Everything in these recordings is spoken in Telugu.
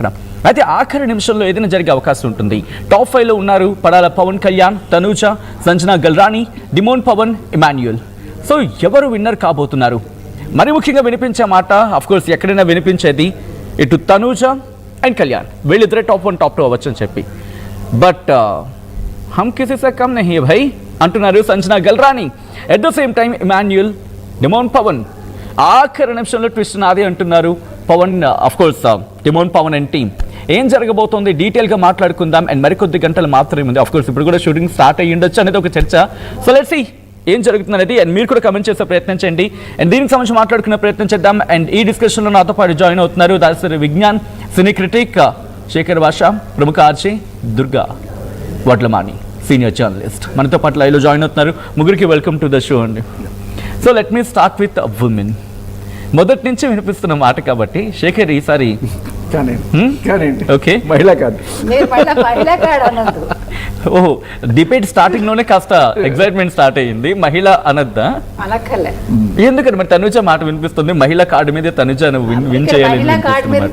అక్కడ. అయితే ఆఖరి నిమిషంలో ఏదైనా జరిగే అవకాశం ఉంటుంది. టాప్ 5లో ఉన్నారు పడాల పవన్ కళ్యాణ్, తనూజ, సంజన గల్రాని, డిమోన్ పవన్, ఇమాన్యుయల్. సో ఎవరు విన్నర్ కాబోతున్నారు? మరి ముఖ్యంగా వినిపించే మాట కోర్స్ ఎక్కడైనా వినిపించేది ఇటు తనూజ అండ్ కళ్యాణ్, వీళ్ళిద్దరే టాప్ 1 టాప్ 2 అవ్వచ్చు అని చెప్పి. బట్ హమ్ కిసీ సే కమ్ నహీ భయ్ అంటున్నారు Sanjana Galrani. At the same time Emmanuel, Demon Pavan ఆఖరి నిమిషంలో ట్విస్ట్ నాది అంటున్నారు Pavan. Course Demon Pavan and team. ఏం జరగబోతోంది డీటెయిల్గా మాట్లాడుకుందాం. అండ్ మరికొద్ది గంటలు మాత్రమే ఉంది. కోర్స్ ఇప్పుడు కూడా షూటింగ్ స్టార్ట్ అయ్యి ఉండొచ్చు అనేది ఒక చర్చ. సో లెట్స్ సీ ఏం జరుగుతుంది అనేది. అండ్ మీరు కూడా కమెంట్ చేసే ప్రయత్నం చేయండి. అండ్ దీనికి సంబంధించి మాట్లాడుకునే ప్రయత్నం చేద్దాం. అండ్ ఈ డిస్కషన్లో నాతో పాటు జాయిన్ అవుతున్నారు దాసరి విజ్ఞాన్, సినీ క్రిటిక్ శేఖర్ భాష, ప్రముఖ RJ Durga Vadlamani, senior journalist మనతో పాటు లైవ్లో జాయిన్ అవుతున్నారు. ముగ్గురికి వెల్కమ్ టు ద షో అండి. So let me start with women. మొదటి నుంచి వినిపిస్తున్న మాట కాబట్టి శేఖర్ ఈసారి ఓకే మహిళా కార్డు ఓహో డిబేట్ స్టార్టింగ్ లోనే కాస్త ఎక్సైట్మెంట్ స్టార్ట్ అయ్యింది. మహిళ అనద్దా? ఎందుకంటే మరి తనుజ మాట వినిపిస్తుంది. మహిళా కార్డు మీద తనుజ విన్ చేయాలి.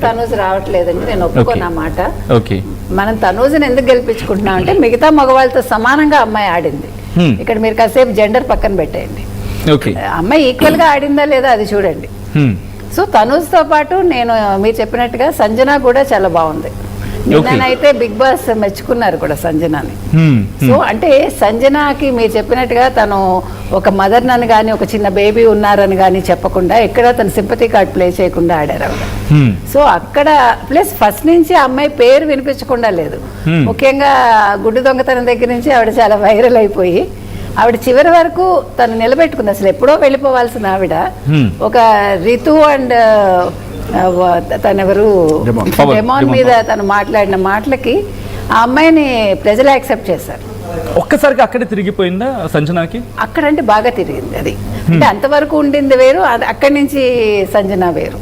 తనుజ రావట్లేదండి, నేను ఒప్పుకున్నమాట. ఓకే, మనం తనుజని ఎందుకు గెలిపించుకుంటున్నాం అంటే మిగతా మగవాళ్ళతో సమానంగా అమ్మాయి ఆడింది. ఇక్కడ మీరు కాసేపు జెండర్ పక్కన పెట్టేయండి. అమ్మాయి ఈక్వల్ గా ఆడిందా లేదా అది చూడండి. సో తనుజ్తో పాటు నేను మీరు చెప్పినట్టుగా సంజన కూడా చాలా బాగుంది. నిన్ననైతే బిగ్ బాస్ మెచ్చుకున్నారు కూడా సంజనాని. సో అంటే సంజనాకి మీరు చెప్పినట్టుగా తను ఒక మదర్ నన్ను కానీ ఒక చిన్న బేబీ ఉన్నారని కానీ చెప్పకుండా ఎక్కడ తను సింపతి కార్డ్ ప్లే చేయకుండా ఆడారు ఆవిడ. సో అక్కడ ప్లస్ ఫస్ట్ నుంచి అమ్మాయి పేరు వినిపించకుండా లేదు. ముఖ్యంగా గుడ్డు దొంగతనం దగ్గర నుంచి ఆవిడ చాలా వైరల్ అయిపోయి ఆవిడ చివరి వరకు తను నిలబెట్టుకుంది. అసలు ఎప్పుడో వెళ్ళిపోవాల్సిన ఆవిడ ఒక రితు అండ్ తనెవరు డెమోన్ మీద తను మాట్లాడిన మాటలకి ఆ అమ్మాయిని ప్రజలు యాక్సెప్ట్ చేశారు. ఒక్కసారిగా అక్కడే తిరిగిపోయిందా సంజనాకి? అక్కడంటే బాగా తిరిగింది. అది అంటే అంతవరకు ఉండింది వేరు, అక్కడి నుంచి సంజన వేరు.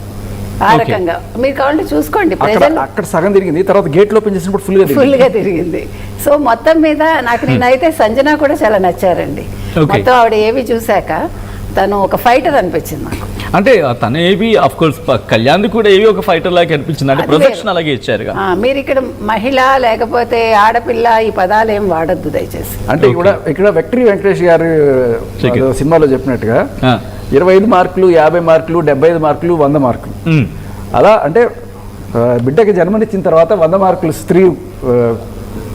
ఆ రకంగా మీరు కావాలంటే చూసుకోండి. ప్రజలు అక్కడ సగం తిరిగింది, తర్వాత గేట్ ఓపెన్ చేసినప్పుడు ఫుల్ గా తిరిగింది. సో మొత్తం మీద నాకు నిన్నైతే సంజన కూడా చాలా నచ్చారండి. మొత్తం ఆవిడ ఏవి చూశాక తను ఒక ఫైటర్ అనిపించింది నాకు. అంటే తన ఏవి ఆఫ్ కోర్స్ కళ్యాణ్ కూడా ఏవి ఒక ఫైటర్ లాగా అనిపించింది. అంటే ప్రొజెక్షన్ అలాగే ఇచ్చారు. మీరు ఇక్కడ మహిళ లేకపోతే ఆడపిల్ల ఈ పదాలు ఏం వాడద్దు దయచేసి. అంటే ఇక్కడ విక్టరీ వెంకటేష్ గారు సినిమాలో చెప్పినట్టుగా 25 మార్కులు, 50 మార్కులు, 75 మార్కులు, 100 మార్కులు అలా. అంటే బిడ్డకి జన్మనిచ్చిన తర్వాత 100 మార్కులు స్త్రీ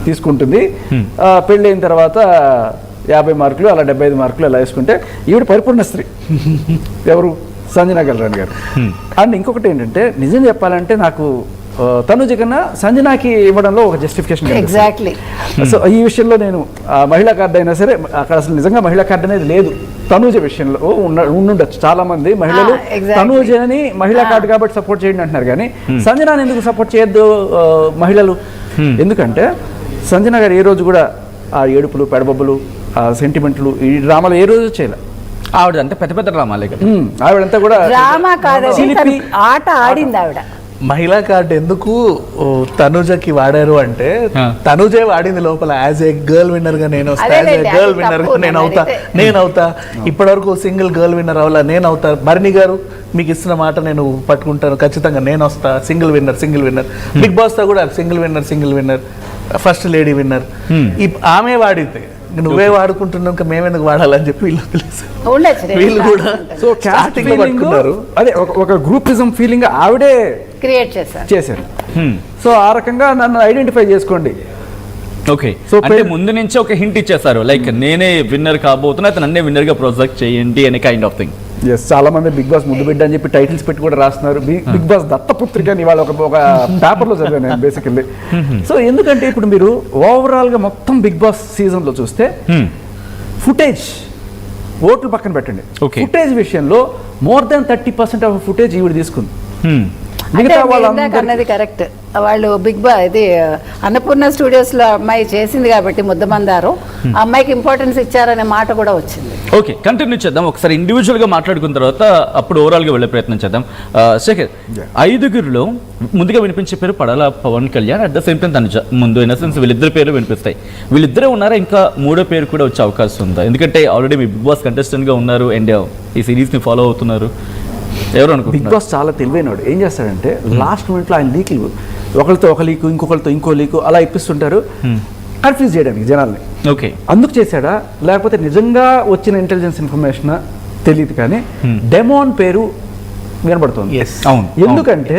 తీసుకుంటుంది. పెళ్ళైన తర్వాత 50 మార్కులు, అలా 75 మార్కులు అలా వేసుకుంటే ఈవిడ పరిపూర్ణ స్త్రీ. ఎవరు? సంజన గల్రాని గారు. అండ్ ఇంకొకటి ఏంటంటే నిజం చెప్పాలంటే నాకు తనుజ కన్నా సంజనాకి ఇవ్వడంలో ఒక జస్టిఫికేషన్. ఎగ్జాక్ట్లీ. సో ఈ విషయంలో నేను మహిళా కార్డు అయినా సరే అక్కడ అసలు నిజంగా మహిళా కార్డు అనేది లేదు. తనూజ విషయంలో ఉండుండొచ్చు చాలా మంది మహిళలు తనూజని మహిళా కార్డు కాబట్టి సపోర్ట్ చేయండి అంటున్నారు. కానీ సంజనాని ఎందుకు సపోర్ట్ చేయొద్దు మహిళలు? ఎందుకంటే సంజన గారు ఏ రోజు కూడా ఆ ఏడుపులు, పెడబొబ్బలు, ఆ సెంటిమెంట్లు, ఈ డ్రామాలు ఏ రోజు చేయలే. ఆవిడంతా పెద్ద పెద్ద డ్రామాలే కదా. ఆవిడంతా కూడా డ్రామా కాదండి, ఆట ఆడింది ఆవిడ. మహిళా కార్డు ఎందుకు తనుజకి వాడారు అంటే తనుజే వాడింది లోపల యాజ్ ఏ గర్ల్ విన్నర్ గా నేను వస్తా, యాజ్ ఏ గర్ల్ విన్నర్ గా నేను అవుతా, ఇప్పటి వరకు సింగిల్ గర్ల్ విన్నర్ అవ్వాలా, నేను అవుతా, భరణి గారు మీకు ఇస్తున్న మాట నేను పట్టుకుంటాను, ఖచ్చితంగా నేను వస్తా, సింగిల్ విన్నర్. బిగ్ బాస్ తో కూడా single winner, first lady winner. ఆమె వాడితే నువ్వే వాడుకుంటున్నావు మేమెందుకు వాడాలని చెప్పి వీళ్ళు కూడా సో పట్టుకున్నారు. అదే ఒక గ్రూపిజం ఫీలింగ్ ఆవిడే క్రియేట్ చేశారు. సో ఆ రకంగా నన్ను ఐడెంటిఫై చేసుకోండి. ఓకే, సో అంటే ముందు నుంచి ఒక హింట్ ఇచ్చేసారు, లైక్ నేనే విన్నర్ కాబోతున్నా, నన్నే విన్నర్ గా ప్రొజెక్ట్ చేయండి అనే కైండ్ ఆఫ్ థింగ్. ఎస్, చాలా మంది బిగ్ బాస్ ముద్దు బిడ్డ అని చెప్పి టైటిల్స్ పెట్టి కూడా రాస్తున్నారు. బిగ్ బాస్ దత్తపుత్రిక అని ఇవాళ ఒక పేపర్లో చదివాను నేను బేసికల్లీ. సో ఎందుకంటే ఇప్పుడు మీరు ఓవరాల్ గా మొత్తం బిగ్ బాస్ సీజన్ లో చూస్తే ఫుటేజ్, ఓట్లు పక్కన పెట్టండి, ఫుటేజ్ విషయంలో మోర్ దాన్ 30% ఆఫ్ ఫుటేజ్ ఈవిడ తీసుకుంది. అన్నది కరెక్ట్. వాళ్ళు బిగ్ బాస్ ఇది అన్నపూర్ణ స్టూడియోస్ లో అమ్మాయి చేసింది కాబట్టి ముద్దమందారం అమ్మాయికి ఇంపార్టెన్స్ ఇచ్చారనే మాట కూడా వచ్చింది. ఓకే, కంటిన్యూ చేద్దాం. ఒకసారి ఇండివిజువల్ గా మాట్లాడుకున్న తర్వాత అప్పుడు ఓవరాల్ గా వెళ్ళే ప్రయత్నం చేద్దాం. శేఖర్, 5గురిలో ముందుగా వినిపించే పేరు Padala Pavan Kalyan, at the same time Tanuja. ముందు ఇన్ సెన్స్ వీళ్ళిద్దరు పేర్లు వినిపిస్తాయి. వీళ్ళిద్దరే ఉన్నారా, ఇంకా మూడో పేరు కూడా వచ్చే అవకాశం ఉందా? ఎందుకంటే ఆల్రెడీ మీ బిగ్ బాస్ కంటెస్టెంట్ గా ఉన్నారు అండ్ ఈ సిరీస్ ని ఫాలో అవుతున్నారు. బిగ్ బాస్ చాలా తెలివైనవాడు. ఏం చేస్తాడంటే లాస్ట్ మినిట్లో ఆయన ఒకరితో ఒక లీకు, ఇంకొకరితో ఇంకో లీకు అలా ఇప్పిస్తుంటారు కన్ఫ్యూజ్ చేయడానికి జనాల్ని. ఓకే, అందుకు చేశాడా లేకపోతే నిజంగా వచ్చిన ఇంటెలిజెన్స్ ఇన్ఫర్మేషన్ తెలియదు, కానీ డెమోన్ పేరు వినబడుతుంది. అవును. ఎందుకంటే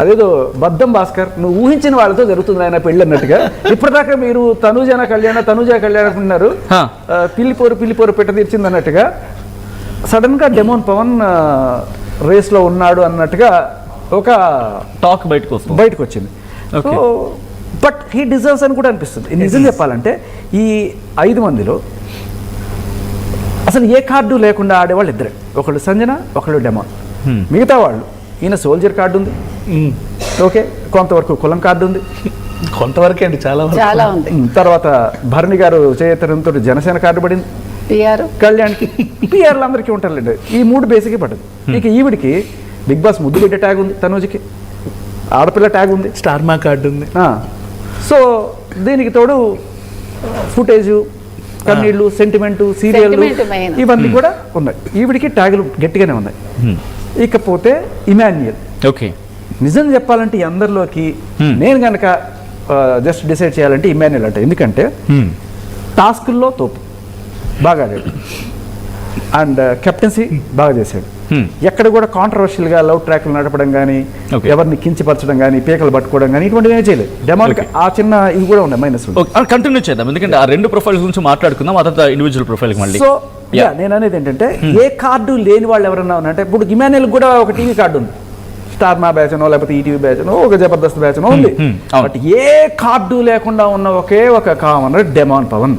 అదేదో బద్దం భాస్కర్ నువ్వు ఊహించిన వాళ్ళతో జరుగుతుంది ఆయన పెళ్ళి అన్నట్టుగా. ఇప్పటిదాకా మీరు తనుజా కళ్యాణ్ అనుకున్నారు, పిల్లిపోరు పెట్ట తీర్చింది అన్నట్టుగా సడన్ గా డెమోన్ పవన్ రేస్ లో ఉన్నాడు అన్నట్టుగా ఒక టాక్ బయటకు వచ్చింది. సో బట్ హీ డిజర్వ్స్ అని కూడా అనిపిస్తుంది. నిజం చెప్పాలంటే ఈ 5 మందిలో అసలు ఏ కార్డు లేకుండా ఆడేవాళ్ళు ఇద్దరే, ఒకళ్ళు సంజన, ఒకళ్ళు డెమోన్. మిగతా వాళ్ళు ఈయన సోల్జర్ కార్డు ఉంది, ఓకే, కొంతవరకు కులం కార్డు ఉంది, కొంతవరకే అండి, చాలా ఉంది. తర్వాత భరణి గారు చేయతనంతో జనసేన కార్డు పడింది, కళ్యాణ్కి, పిఆర్లు అందరికీ ఉంటారులేండి. ఈ 3 బేసిక్గా పడ్డది. ఇక ఈవిడికి బిగ్ బాస్ ముద్దు బిడ్డ ట్యాగ్ ఉంది, తనూజికి ఆడపిల్ల ట్యాగ్ ఉంది, స్టార్ మా కార్డు ఉంది. సో దీనికి తోడు ఫుటేజు, కన్నీళ్ళు, సెంటిమెంటు, సీరియల్ ఇవన్నీ కూడా ఉన్నాయి. ఈవిడికి ట్యాగులు గట్టిగానే ఉన్నాయి. ఇకపోతే ఇమాన్యుయల్. ఓకే, నిజం చెప్పాలంటే ఈ అందరిలోకి నేను కనుక జస్ట్ డిసైడ్ చేయాలంటే ఇమాన్యుయల్ అంటే, ఎందుకంటే టాస్కుల్లో తోపు బాగా ఆడాడు అండ్ కెప్టెన్సీ బాగా చేశాడు. ఎక్కడ కూడా కాంట్రవర్షియల్గా లవ్ ట్రాక్లు నడపడం కానీ, ఎవరిని కించపరచడం కానీ, పీకలు పట్టుకోవడం కానీ ఇటువంటివి ఏం చేయలేదు. డెమాన్కి ఆ చిన్న ఇవి కూడా ఉన్నాయి మైనస్. కంటిన్యూ చేద్దాం, ఎందుకంటే ఆ 2 ప్రొఫైల్స్ గురించి మాట్లాడుకుందాం, అదంతా ఇండివిజువల్ ప్రొఫైల్ మళ్ళీ. సో నేను అనేది ఏంటంటే ఏ కార్డు లేని వాళ్ళు ఎవరన్నా ఉన్నారంటే, ఇప్పుడు ఇమాన్యుయల్ కూడా ఒక టీవీ కార్డు ఉంది, స్టార్ మా బ్యాచనో లేకపోతే ఈటీవీ బ్యాచనో ఒక జబర్దస్త్ బ్యాచనో ఉంది. బట్ ఏ కార్డు లేకుండా ఉన్న ఒకే ఒక కామనర్ డెమాన్ పవన్.